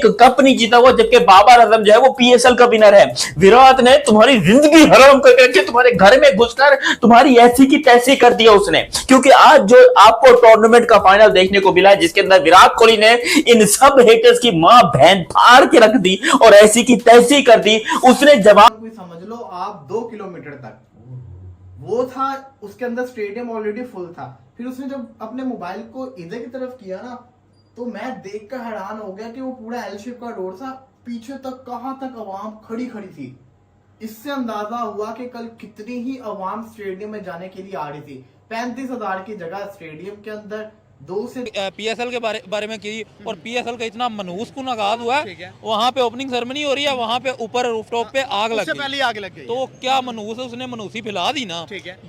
एक कप नहीं जीता हुआ, जबकि बाबर आजम जो है वो पीएसएल का विनर है। विराट ने तुम्हारी जिंदगी हराम करके तुम्हारे घर में घुसकर तुम्हारी ऐसी की तैसी कर दिया उसने, क्योंकि आज जो आपको टूर्नामेंट का फाइनल देखने को मिला है जिसके अंदर विराट कोहली ने इन सब हेटर्स की मां बहन फाड़ के रख दी और ऐसी की तैसी कर दी। उसने जवाब समझ लो आप 2 किलोमीटर तक वो था, उसके अंदर स्टेडियम ऑलरेडी फुल था। फिर उसने जब अपने मोबाइल को इधर की तरफ किया ना, तो मैं देखकर हैरान हो गया कि वो पूरा एल शेप का रोड था, पीछे तक कहां तक आवाम खड़ी खड़ी थी। इससे अंदाजा हुआ कि कल कितनी ही आवाम स्टेडियम में जाने के लिए आ रही थी। 35,000 की जगह स्टेडियम के अंदर 2 से पीएसएल के बारे में की, और पीएसएल का इतना मनहूस कुन आगाज हुआ है, वहाँ पे ओपनिंग सेरेमनी हो रही है, वहाँ पे ऊपर रूफटॉप पे आग लग गई, पहले आग लग गई। तो क्या मनहूस है, उसने मनहूसी फैला दी ना।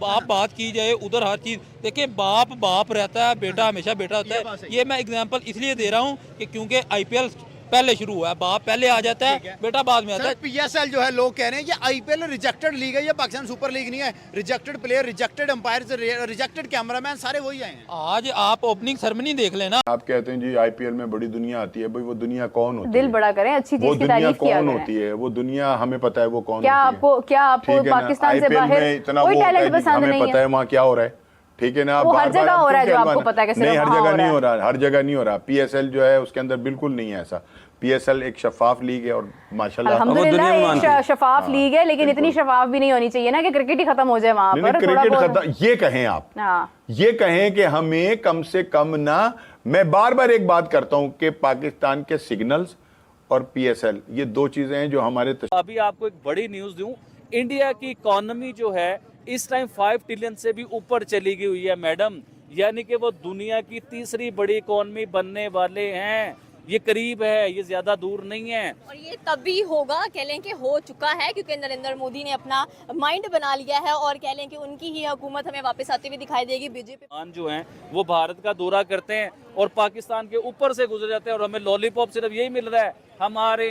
आप बात की जाए उधर हर चीज देखिए, बाप रहता है, बेटा हमेशा बेटा होता है। ये मैं एग्जांपल इसलिए दे रहा हूँ कि क्योंकि आईपीएल पहले शुरू हुआ है, बाप पहले आ जाता है, बेटा बाद में आता है। पीएसएल जो है लोग कह रहे हैं ये आईपीएल रिजेक्टेड लीग है, ये पाकिस्तान सुपर लीग नहीं है। Rejected player, rejected umpire, rejected cameraman सारे वही आए हैं। आज आप ओपनिंग सेरेमनी देख लेना। आप कहते हैं जी आईपीएल में बड़ी दुनिया आती है, भाई वो दुनिया कौन होती है? दिल बड़ा करें, अच्छी चीज की तारीफ किया कौन होती है? वो दुनिया हमें पता है वो कौन क्या होती है। क्या आपको पाकिस्तान से बाहर कोई टैलेंट पसंद नहीं है? हमें पता है वहाँ क्या हो रहा है, ठीक है ना। वो हर जगह हो रहा है जो आपको पता है कि नहीं, हर जगह नहीं हो रहा, हर जगह नहीं हो रहा। पीएसएल जो है उसके अंदर बिल्कुल नहीं है ऐसा। पीएसएल एक शफाफ लीग है और माशाल्लाह अल्हम्दुलिल्लाह एक शफाफ लीग है, लेकिन इतनी शफाफ भी नहीं होनी चाहिए ना कि क्रिकेट ही खत्म हो जाए वहां पर। क्रिकेट खत्म ये कहें आप, ये कहें कि हमें कम से कम ना, मैं बार बार एक बात करता हूं कि पाकिस्तान के सिग्नल्स और पीएसएल ये 2 चीजें हैं जो हमारे अभी आपको एक बड़ी न्यूज दूं, इंडिया की इकोनॉमी जो है इस टाइम 5 ट्रिलियन से भी ऊपर चली गई हुई है मैडम, यानी कि वो दुनिया की तीसरी बड़ी इकोनॉमी बनने वाले हैं। ये करीब है, ये ज्यादा दूर नहीं है। और ये तभी होगा, कह लें कि हो चुका है, क्योंकि नरेंद्र मोदी ने अपना माइंड बना लिया है और कह लें कि उनकी ही हुकूमत हमें वापस आती हुई दिखाई देगी। बीजेपी जो हैं वो भारत का दौरा करते हैं और पाकिस्तान के ऊपर से गुजर जाते हैं और हमें लॉलीपॉप सिर्फ यही मिल रहा है, हम आ रहे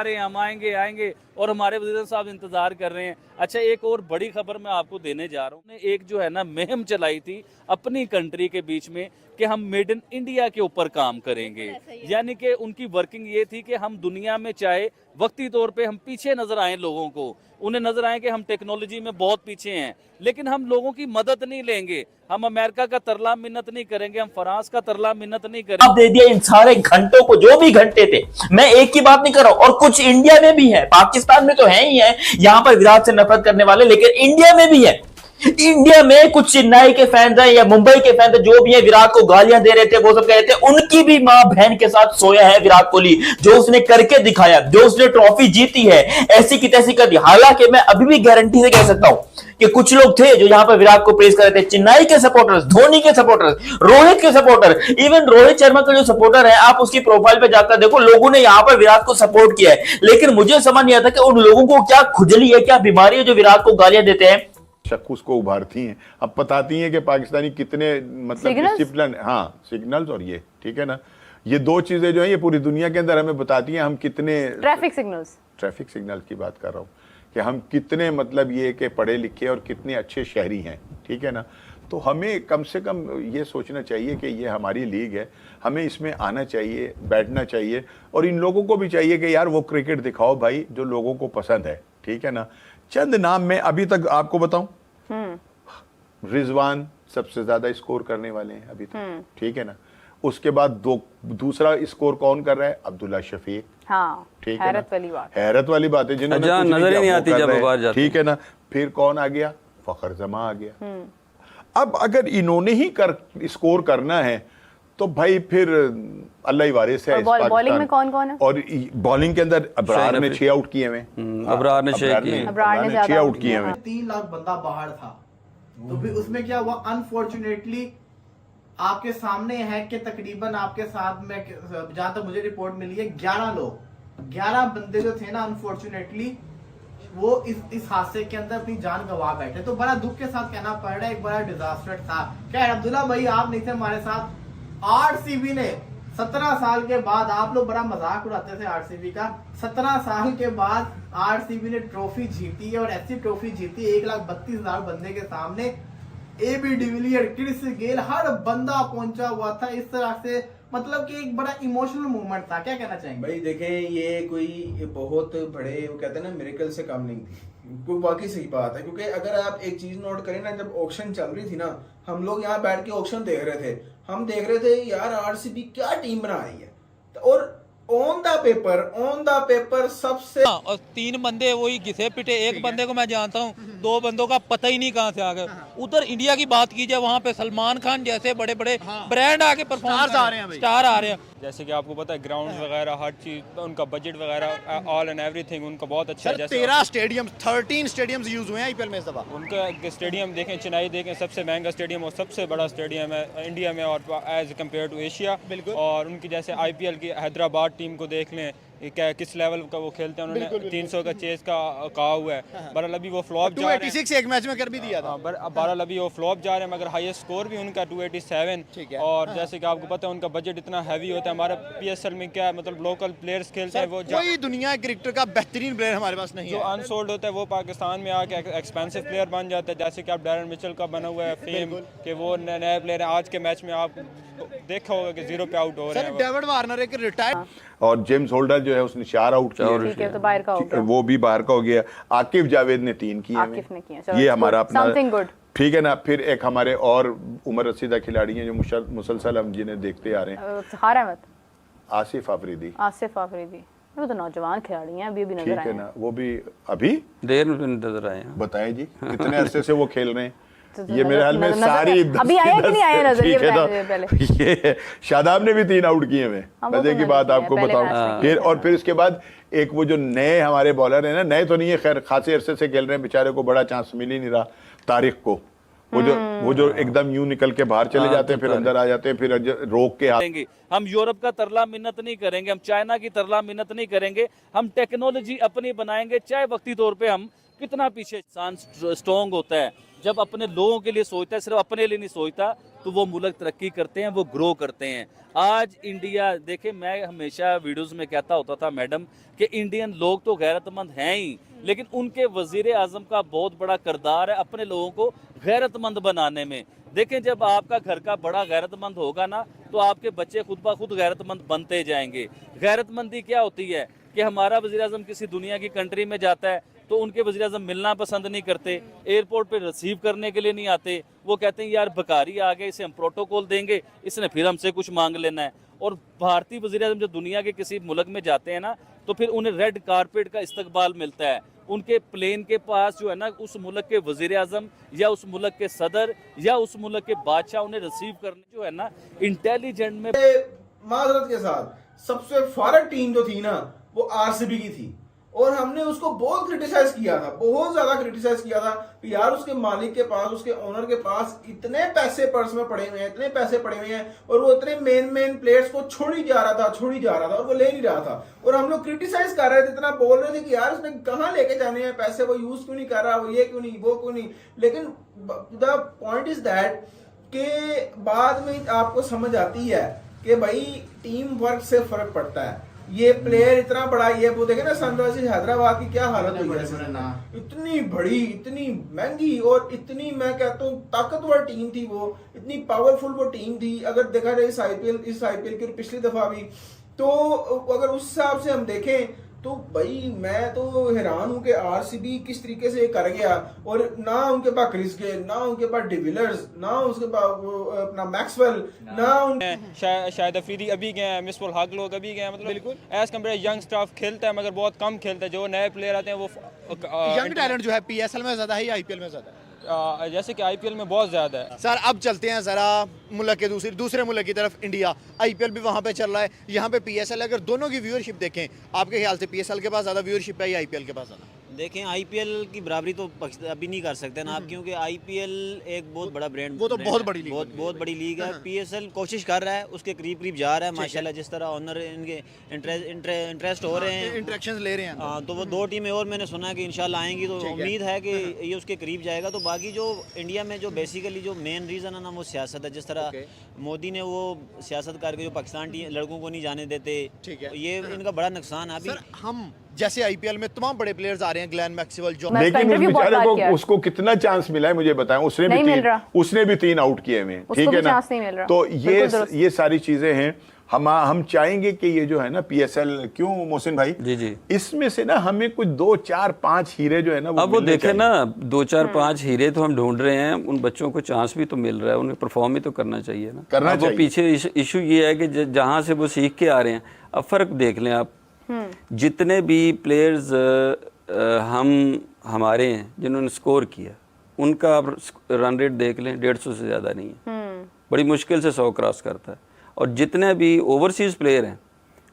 हैं, हम आएंगे और हमारे वज़ीर साहब इंतजार कर रहे हैं। अच्छा, एक और बड़ी खबर मैं आपको देने जा रहा हूँ। एक जो है ना मुहिम चलाई थी अपनी कंट्री के बीच में कि हम मेड इन इंडिया के ऊपर काम करेंगे, यानी कि उनकी वर्किंग ये थी कि हम दुनिया में चाहे वक्ती तौर पे हम पीछे नजर आए, लोगों को उन्हें नजर आए कि हम टेक्नोलॉजी में बहुत पीछे हैं, लेकिन हम लोगों की मदद नहीं लेंगे, हम अमेरिका का तरला मिन्नत नहीं करेंगे, हम फ्रांस का तरला मिन्नत नहीं करेंगे। अब दे दिया इन सारे घंटों को, जो भी घंटे थे। मैं एक की बात नहीं कर रहा हूं, और कुछ इंडिया में भी है, पाकिस्तान में तो है ही है यहां पर विराट से नफरत करने वाले, लेकिन इंडिया में भी है। इंडिया में कुछ चेन्नई के फैंस हैं या मुंबई के फैंस हैं, जो भी है विराट को गालियां दे रहे थे, वो सब कह रहे थे उनकी भी मां बहन के साथ सोया है विराट कोहली। जो उसने करके दिखाया, जो उसने ट्रॉफी जीती है, ऐसी की तैसी कर दी। हालांकि मैं अभी भी गारंटी से कह सकता हूं कि कुछ लोग थे जो यहां पर विराट को प्रेज कर रहे थे, चेन्नई के सपोर्टर्स, धोनी के सपोर्टर्स, रोहित के सपोर्टर, इवन रोहित शर्मा का जो सपोर्टर है, आप उसकी प्रोफाइल पे जाकर देखो, लोगों ने यहां पर विराट को सपोर्ट किया है। लेकिन मुझे समझ नहीं आता कि उन लोगों को क्या खुजली है, क्या बीमारी है जो विराट को गालियां देते हैं। शक उसको उभारती हैं, अब बताती हैं कि पाकिस्तानी कितने मतलब डिसिप्लिन, हाँ सिग्नल्स और ये, ठीक है ना, ये 2 चीजें जो है ये पूरी दुनिया के अंदर हमें बताती हैं हम कितने ट्रैफिक सिग्नल्स की बात कर रहा हूँ कि हम कितने मतलब ये कि पढ़े लिखे और कितने अच्छे शहरी हैं, ठीक है ना। तो हमें कम से कम ये सोचना चाहिए कि ये हमारी लीग है, हमें इसमें आना चाहिए, बैठना चाहिए, और इन लोगों को भी चाहिए कि यार वो क्रिकेट दिखाओ भाई जो लोगों को पसंद है, ठीक है ना। चंद नाम मैं अभी तक आपको बताऊं, रिजवान सबसे ज्यादा स्कोर करने वाले हैं अभी तक, ठीक है ना। उसके बाद दूसरा स्कोर कौन कर रहा है? अब्दुल्ला शफीक, हाँ, ठीक है, हैरत वाली बात है, जिन्होंने नजर ही नहीं आती जब बाहर जाते, ठीक है ना। फिर कौन आ गया? फखर जमा आ गया। अब अगर इन्होंने ही स्कोर करना है तो भाई फिर अल्लाह ही वारिस है। बॉलिंग में कौन कौन है? और बॉलिंग के अंदर अबरार ने 6 आउट किए हुए, अबरार ने 6 आउट किए हुए। 3 लाख बंदा बाहर था, तो फिर उसमें क्या हुआ? अनफॉर्चुनेटली आपके सामने है कि तकरीबन आपके साथ में, जहां तक मुझे रिपोर्ट मिली है, 11 बंदे जो थे ना, अनफॉर्चुनेटली वो इस हादसे के अंदर अपनी जान गंवा बैठे। तो बड़ा दुख के साथ कहना पड़ रहा है, एक बड़ा डिजास्टर था। खैर अब्दुल्ला भाई आप नहीं थे हमारे साथ। आरसीबी ने 17 साल के बाद, आप लोग बड़ा मजाक उड़ाते थे आरसीबी का, 17 साल के बाद आरसीबी ने ट्रॉफी जीती है, और ऐसी ट्रॉफी जीती 1,32,000 बंदे के सामने। एबी डिविलियर, क्रिस गेल, हर बंदा पहुंचा हुआ था। इस तरह से मतलब कि एक बड़ा इमोशनल मूवमेंट था। क्या कहना चाहेंगे? भाई देखें, ये कोई बहुत बड़े वो कहते हैं ना मिरेकल से कम नहीं थी, कोई बाकी सही बात है। क्योंकि अगर आप एक चीज नोट करें ना, जब ऑक्शन चल रही थी ना, हम लोग यहाँ बैठ के ऑक्शन देख रहे थे, हम देख रहे थे यार आरसीबी क्या टीम बना रही है, और ऑन द पेपर सबसे और 3 बंदे वही घिसे पिटे, एक बंदे को मैं जानता हूँ, 2 बंदों का पता ही नहीं कहाँ से आ गए। उधर इंडिया की बात की जाए, वहाँ पे सलमान खान जैसे बड़े बड़े ब्रांड आके परफॉर्म आ रहे हैं भाई। स्टार आ रहे हैं। जैसे कि आपको पता है ग्राउंड वगैरह हर चीज, उनका बजट वगैरह ऑल एंड एवरीथिंग उनका बहुत अच्छा है। सर जैसे 13 स्टेडियम्स यूज हुए हैं आईपीएल में इस दफा। उनका स्टेडियम देखें, चेन्नई देखें, सबसे महंगा स्टेडियम और सबसे बड़ा स्टेडियम है इंडिया में और एज कम्पेयर टू एशिया। और उनकी जैसे आईपीएल की हैदराबाद टीम को देख लें, ये क्या किस लेवल का वो खेलते हैं, उन्होंने 300 का चेस का कहा हुआ है। बहरहाल अभी वो फ्लॉप जा रहे हैं, 286 एक मैच में कर भी दिया था। बहरहाल अभी वो फ्लॉप जा रहे हैं, मगर हाईएस्ट स्कोर भी उनका 287। और जैसे कि आपको पता है उनका बजट इतना हैवी होता है। हमारा पीएसएल में क्या है, मतलब लोकल प्लेयर्स खेलते हैं, वो कोई दुनिया क्रिकेटर का बेहतरीन प्लेयर हमारे पास नहीं जो है। अनसोल्ड होता है वो पाकिस्तान में आके एक्सपेंसिव प्लेयर बन जाता है। जैसे कि आप डैरन मिचेल का बना हुआ है फेम कि वो नया प्लेयर है। आज के मैच में आप देखा होगा कि 0 पे आउट हो रहे हैं। डेविड वार्नर एक रिटायर्ड, और जेम्स होल्डर जो है उसने 4 आउट किए, ठीक है, तो बाहर का हो गया। वो भी बाहर का हो गया। आकिफ जावेद ने 3 किए हैं। आकिफ ने किया, चलो, ये हमारा अपना समथिंग गुड, ठीक है ना। फिर एक हमारे और उमर रसीदा खिलाड़ी हैं जो मुसलसल हम जिन्हें देखते आ रहे हैं, हार अहमद, आसिफ आफरीदी। आसिफ आफरीदी, वो तो नौजवान खिलाड़ी हैं, अभी नजर ठीक आए है हैं। ना, वो भी अभी देर में नजर आए हैं। बताएं जी कितने अरसे से वो खेल रहे हैं। तो ये मेरे हाल में नजर- सारी अभी आया कि नहीं आया नजर, ये ठीक है ना। बताइए पहले। ये शादाब ने भी 3 आउट किए हुए। हाँ, वो मजे तो की मैंने बात किया है, आपको पहले मैच बताऊं में फिर, किया और फिर उसके बाद एक वो जो नए हमारे बॉलर हैं ना, नए तो नहीं है खैर, खासे अरसे से खेल रहे हैं, बेचारे को बड़ा चांस मिल ही नहीं रहा। तारिक को वो जो एकदम यूं निकल के बाहर चले जाते हैं, फिर अंदर आ जाते हैं, फिर रोक के करेंगे। हम यूरोप का तरला मिन्नत नहीं करेंगे, हम चाइना की तरला मिन्नत नहीं करेंगे, हम टेक्नोलॉजी अपनी बनाएंगे, चाहे वक्ती तौर पे हम कितना पीछे। इंसान स्ट्रॉन्ग होता है जब अपने लोगों के लिए सोचता है, सिर्फ अपने लिए नहीं सोचता, तो वो मुल्क तरक्की करते हैं, वो ग्रो करते हैं। आज इंडिया देखे, मैं हमेशा वीडियोस में कहता होता था मैडम कि इंडियन लोग तो गैरतमंद हैं ही, लेकिन उनके वजीर आजम का बहुत बड़ा किरदार है अपने लोगों को गैरतमंद बनाने में। देखें, जब आपका घर का बड़ा गैरतमंद होगा ना, तो आपके बच्चे खुद ब खुद गैरतमंद बनते जाएंगे। गैरतमंदी क्या होती है कि हमारा वजीर आजम किसी दुनिया की कंट्री में जाता है तो उनके वज़ीर आज़म मिलना पसंद नहीं करते, एयरपोर्ट पे रिसीव करने के लिए नहीं आते। वो कहते हैं यार भिखारी आ गए, इसे हम प्रोटोकॉल देंगे, इसने फिर हमसे कुछ मांग लेना है। और भारतीय वज़ीर आज़म जब दुनिया के किसी मुल्क में जाते हैं ना, तो फिर उन्हें रेड कारपेट का इस्तकबाल मिलता है। उनके प्लेन के पास जो है ना, उस मुल्क के वज़ीर आज़म या उस मुल्क के सदर या उस मुल्क के बादशाह उन्हें रिसीव करने जो है ना, इंटेलिजेंट में माजरत के साथ सबसे फॉरवर्ड टीम जो थी ना, वो आरसीबी की थी। और हमने उसको बहुत क्रिटिसाइज किया था, बहुत ज्यादा क्रिटिसाइज किया था कि यार उसके मालिक के पास, उसके ओनर के पास इतने पैसे पर्स में पड़े हुए हैं, इतने पैसे पड़े हुए हैं, और वो इतने मेन प्लेयर्स को छोड़ी जा रहा था और वो ले नहीं रहा था। और हम लोग क्रिटिसाइज कर रहे थे, इतना बोल रहे थे कि यार उसने कहाँ लेके जाने हैं पैसे, वो यूज क्यों नहीं कर रहा, वो ये क्यों नहीं, वो क्यों नहीं। लेकिन द पॉइंट इज दैट कि बाद में आपको समझ आती है कि भाई टीम वर्क से फर्क पड़ता है। ये प्लेयर इतना बड़ा, ये वो देखे ना सनराइजर्स हैदराबाद की क्या हालत हुई है, इतनी बड़ी, इतनी महंगी और इतनी, मैं कहता हूँ ताकतवर टीम थी वो, इतनी पावरफुल वो टीम थी। अगर देखा जाए इस आईपीएल की पिछली दफा भी, तो अगर उस हिसाब से हम देखें तो भाई मैं तो हैरान हूं कि आरसीबी किस तरीके से कर गया। और ना उनके पास क्रिस गेल, ना उनके पास डिविलियर्स, ना उसके पास अपना मैक्सवेल, ना शायद अफरीदी अभी गए हैं, मिसबाह हक लोग अभी गए हैं। मतलब बिल्कुल एज कम्पेयर यंग स्टाफ खेलता है मगर बहुत कम खेलता है। जो नए प्लेयर आते हैं वो यंग टैलेंट जो है पीएसएल में ज्यादा है या आईपीएल में ज्यादा है? जैसे कि आईपीएल में बहुत ज्यादा है। सर अब चलते हैं जरा मुल्क के दूसरे मुल्क की तरफ, इंडिया। आईपीएल भी वहाँ पे चल रहा है, यहाँ पे पीएसएल। अगर दोनों की व्यूअरशिप देखें, आपके ख्याल से पीएसएल के पास ज्यादा व्यूअरशिप है या आईपीएल के पास ज्यादा? देखें, आईपीएल की बराबरी तो अभी नहीं कर सकते ना आप, क्योंकि आईपीएल एक बहुत बड़ा ब्रांड, वो तो बहुत बड़ी लीग, बहुत बड़ी लीग है। पीएसएल कोशिश कर रहा है, उसके करीब जा रहा है माशाल्लाह। जिस तरह ऑनर इनके इंटरेस्ट हो रहे हैं, इंटरेक्शंस ले रहे हैं, तो वो 2 टीमें और मैंने सुना है कि इंशाल्लाह आएंगी, तो उम्मीद है कि ये उसके करीब जाएगा। तो बाकी जो इंडिया में जो बेसिकली जो मेन रीज़न है ना, वो सियासत है। जिस तरह मोदी ने वो सियासत करके जो पाकिस्तान लड़कों को नहीं जाने देते, ये इनका बड़ा नुकसान है। अभी हम जैसे आईपीएल में तमाम बड़े प्लेयर्स आ रहे हैं, ग्लेन मैक्सवेल, जो लेकिन उस बेचारे को उसको कितना चांस मिला है मुझे बताएं। उसने भी 3 आउट किए हुए हैं, ठीक है ना। तो ये सारी चीजें हैं। हम चाहेंगे कि ये जो है ना PSL, क्यों मोहसिन भाई जी जी, इसमें से ना हमें कुछ 2 4 5 हीरे जो है ना अब वो मिलने देखे चाहिए। ना 2 4 5 हीरे तो हम ढूंढ रहे हैं, उन बच्चों को चांस भी तो मिल रहा है, उन्हें परफॉर्म भी तो करना चाहिए ना। करना अब वो चाहिए। पीछे इशू ये है कि जहाँ से वो सीख के आ रहे हैं, अब फ़र्क देख लें आप, जितने भी प्लेयर्स हमारे हैं जिन्होंने स्कोर किया, उनका आप रन रेट देख लें, 150 से ज़्यादा नहीं है, बड़ी मुश्किल से 100 क्रॉस करता है। और जितने भी ओवरसीज़ प्लेयर हैं,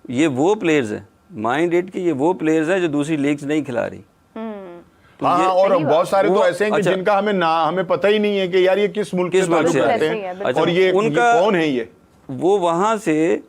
ये वो प्लेयर्स हैं, माइंड इट कि ये वो प्लेयर्स हैं जो दूसरी लीग्स नहीं खिला रही। तो हाँ, ये- और बहुत सारे तो ऐसे हैं कि अच्छा, जिनका हमें पता ही नहीं है कि यार ये किस मुल्क किस से मुल्क ताल्लुक से रखते आते हैं। हैं, अच्छा, और ये कौन है ये। वो वहाँ से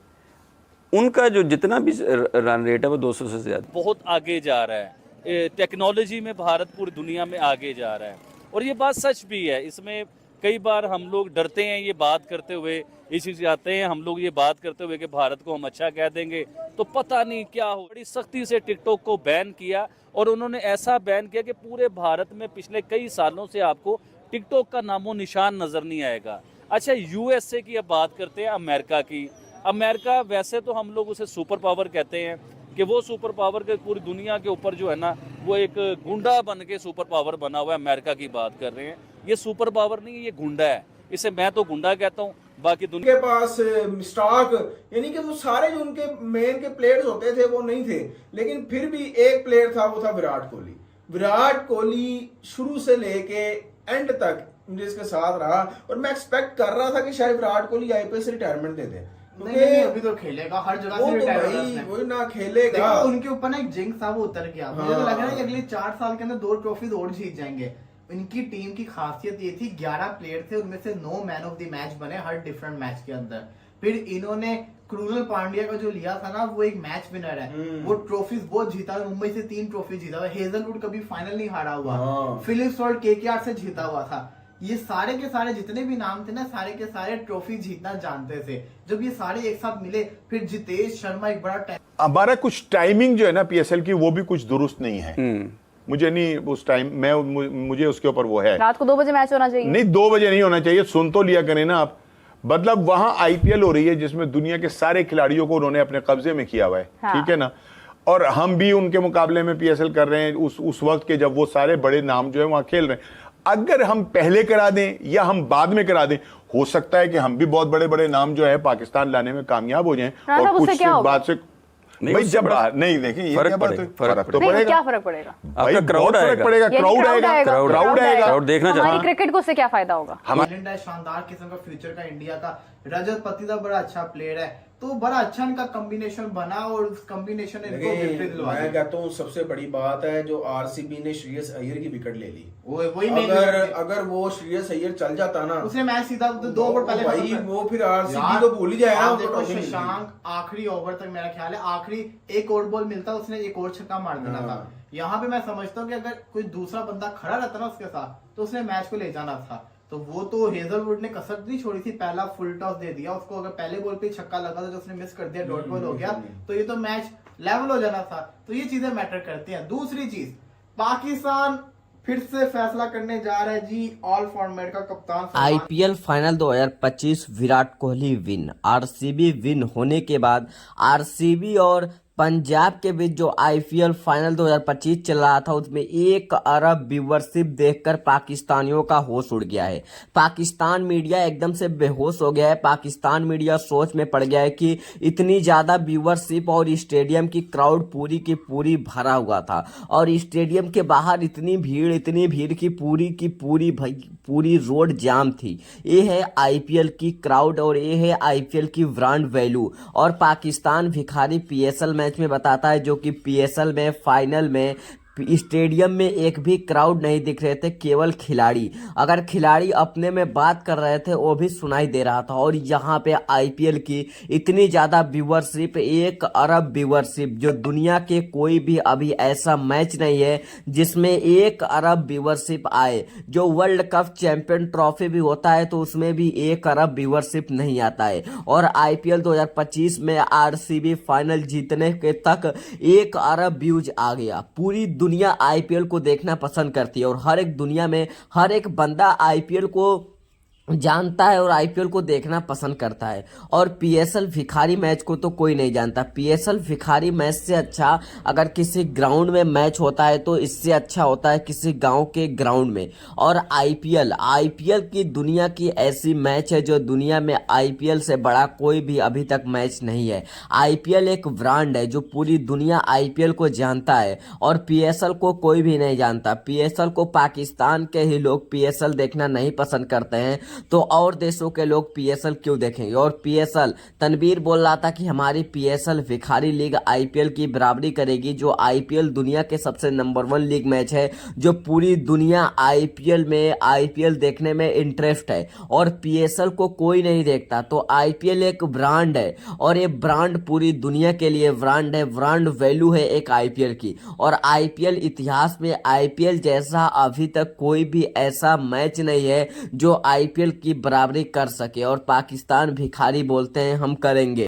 उनका जो जितना भी रन रेट है वो 200 से ज़्यादा। बहुत आगे जा रहा है टेक्नोलॉजी में, भारत पूरी दुनिया में आगे जा रहा है और ये बात सच भी है। इसमें कई बार हम लोग डरते हैं ये बात करते हुए, इसी से आते हैं हम लोग ये बात करते हुए कि भारत को हम अच्छा कह देंगे तो पता नहीं क्या हो। बड़ी सख्ती से टिकटॉक को बैन किया और उन्होंने ऐसा बैन किया कि पूरे भारत में पिछले कई सालों से आपको टिकटॉक का नामो निशान नज़र नहीं आएगा। अच्छा, USA की अब बात करते हैं, अमेरिका की। अमेरिका वैसे तो हम लोग उसे सुपर पावर कहते हैं कि वो सुपर पावर के पूरी दुनिया के ऊपर जो है ना वो एक गुंडा बन के सुपर पावर बना हुआ है। अमेरिका की बात कर रहे हैं, ये सुपर पावर नहीं है, ये गुंडा है। इसे मैं तो गुंडा कहता हूँ, बाकी दुनिया के पास स्टॉक, यानी कि वो सारे जो उनके मेन के प्लेयर्स होते थे वो नहीं थे, लेकिन फिर भी एक प्लेयर था, वो था विराट कोहली। विराट कोहली शुरू से लेके एंड तक जिसके साथ रहा, और मैं एक्सपेक्ट कर रहा था कि शायद विराट कोहली IPL से रिटायरमेंट दे दे। नहीं, अभी तो खेलेगा हर जगह वो से तो रिटायर भाई, होगा उसने। वही ना खेलेगा। देखो, उनके ऊपर ना एक जिंक्स था, वो उतर गया। मुझे तो हाँ। लग रहा है कि अगले 4 साल के अंदर 2 ट्रॉफीज और जीत जाएंगे। इनकी टीम की खासियत ये थी, 11 प्लेयर थे, उनमें से 9 मैन ऑफ द मैच बने हर डिफरेंट मैच के अंदर। फिर इन्होंने क्रूनल पांड्या का जो लिया था ना, वो एक मैच विनर है, वो ट्रॉफीज बहुत जीता है। मुंबई से 3 ट्रॉफी जीता हुआ, हेजलवुड कभी फाइनल नहीं हारा हुआ, फिलिप्स वर्ल्ड KKR से जीता हुआ था। ये सारे के सारे जितने भी नाम थे ना, सारे के सारे ट्रॉफी जीतना जानते थे। जब ये सारे एक साथ मिले, फिर जितेश शर्मा एक बड़ा हमारा कुछ टाइमिंग जो है ना PSL की, वो भी कुछ दुरुस्त नहीं है। मुझे नहीं उस टाइम मुझे उसके ऊपर वो है, रात को 2 बजे मैच होना चाहिए। नहीं 2 बजे नहीं होना चाहिए। सुन तो लिया करें ना आप, मतलब वहां IPL हो रही है जिसमें दुनिया के सारे खिलाड़ियों को उन्होंने अपने कब्जे में किया हुआ है। हाँ। ठीक है ना, और हम भी उनके मुकाबले में PSL कर रहे हैं उस वक्त के जब वो सारे बड़े नाम जो है वहां खेल रहे हैं। अगर हम पहले करा दें या हम बाद में करा दें, हो सकता है कि हम भी बहुत बड़े बड़े नाम जो है पाकिस्तान लाने में कामयाब हो जाएं। और कुछ बात से भाई जब बाहर नहीं देखें, ये क्या बात है, फर्क तो पड़ेगा। क्या फर्क पड़ेगा? भाई क्राउड पड़ेगा, क्राउड आएगा, क्राउड आएगा, क्राउड देखना हमारी चाहिए। क्रिकेट को उससे क्या फायदा होगा? इंग्लैंड है, शानदार किस्म का फ्यूचर का इंडिया का। रजत पतिदा बड़ा अच्छा प्लेयर है, तो बड़ा अच्छा इनका कॉम्बिनेशन बना और उस कॉम्बिनेशन ने इनको विक्ट्री दिलवा दी। मैं कहता हूँ सबसे बड़ी बात है जो RCB ने श्रेयस अय्यर की विकेट ले ली। वही अगर वो श्रेयस अय्यर चल जाता ना, उसने मैच सीधा 2 ओवर पहले भाई वो फिर RCB को भूल ही जाएगा। आप देखो, शशांक आखिरी ओवर तक मेरा ख्याल है आखिरी एक और बॉल मिलता, उसने एक और छक्का मार देना था। यहाँ पे मैं समझता हूँ कि अगर कोई दूसरा बंदा खड़ा रहता ना उसके साथ, तो उसने मैच को ले जाना था। तो वो तो हेजलवुड ने कसर नहीं छोड़ी थी, पहला फुल टॉस दे दिया उसको। अगर पहले बॉल पे छक्का लगा था जो उसने मिस कर दिया, डॉट बॉल हो गया, तो ये तो मैच लेवल हो जाना था। तो ये चीजें मैटर करती हैं। दूसरी चीज, पाकिस्तान फिर से फैसला करने जा रहा है जी, ऑल फॉर्मेट का कप्तान। IPL final 2025 Virat Kohli win. RCB win होने के बाद RCB और पंजाब के बीच जो IPL फाइनल 2025 चल रहा था, उसमें 1 अरब व्यूवरशिप देखकर पाकिस्तानियों का होश उड़ गया है। पाकिस्तान मीडिया एकदम से बेहोश हो गया है। पाकिस्तान मीडिया सोच में पड़ गया है कि इतनी ज़्यादा व्यूवरशिप और स्टेडियम की क्राउड पूरी की पूरी भरा हुआ था, और स्टेडियम के बाहर इतनी भीड़ की पूरी रोड जाम थी। ये है IPL की क्राउड और ये है IPL की ब्रांड वैल्यू। और पाकिस्तान भिखारी PSL मैच में बताता है, जो कि PSL में फाइनल में स्टेडियम में एक भी क्राउड नहीं दिख रहे थे, केवल खिलाड़ी। अगर खिलाड़ी अपने में बात कर रहे थे वो भी सुनाई दे रहा था। और यहाँ पे IPL की इतनी ज़्यादा व्यूवरशिप, 1 अरब व्यूवरशिप, जो दुनिया के कोई भी अभी ऐसा मैच नहीं है जिसमें 1 अरब व्यूवरशिप आए। जो वर्ल्ड कप चैंपियन ट्रॉफी भी होता है तो उसमें भी 1 अरब व्यूवरशिप नहीं आता है। और IPL 2025 में RCB फाइनल जीतने के तक 1 अरब व्यूज आ गया। पूरी दुनिया IPL को देखना पसंद करती है और हर एक दुनिया में हर एक बंदा IPL को जानता है और आईपीएल को देखना पसंद करता है। और पीएसएल भिखारी मैच को तो कोई नहीं जानता। पीएसएल भिखारी मैच से अच्छा अगर किसी ग्राउंड में मैच होता है तो इससे अच्छा होता है किसी गांव के ग्राउंड में। और आईपीएल की दुनिया की ऐसी मैच है जो दुनिया में आईपीएल से बड़ा कोई भी अभी तक मैच नहीं है। आईपीएल एक ब्रांड है जो पूरी दुनिया आईपीएल को जानता है और पीएसएल को कोई भी नहीं जानता। पीएसएल को पाकिस्तान के ही लोग पीएसएल देखना नहीं पसंद करते हैं, तो और देशों के लोग पीएसएल क्यों देखेंगे। और पीएसएल, तनवीर बोल रहा था कि हमारी पीएसएल भिखारी लीग आईपीएल की बराबरी करेगी, जो आईपीएल दुनिया के सबसे नंबर 1 लीग मैच है, जो पूरी दुनिया आईपीएल देखने में इंटरेस्ट है और पीएसएल को कोई नहीं देखता। तो आईपीएल एक ब्रांड है और ये ब्रांड पूरी दुनिया के लिए ब्रांड है, ब्रांड वैल्यू है एक आईपीएल की। और आईपीएल इतिहास में आईपीएल जैसा अभी तक कोई भी ऐसा मैच नहीं है जो आईपीएल की बराबरी कर सके। और पाकिस्तान भिखारी बोलते हैं हम करेंगे।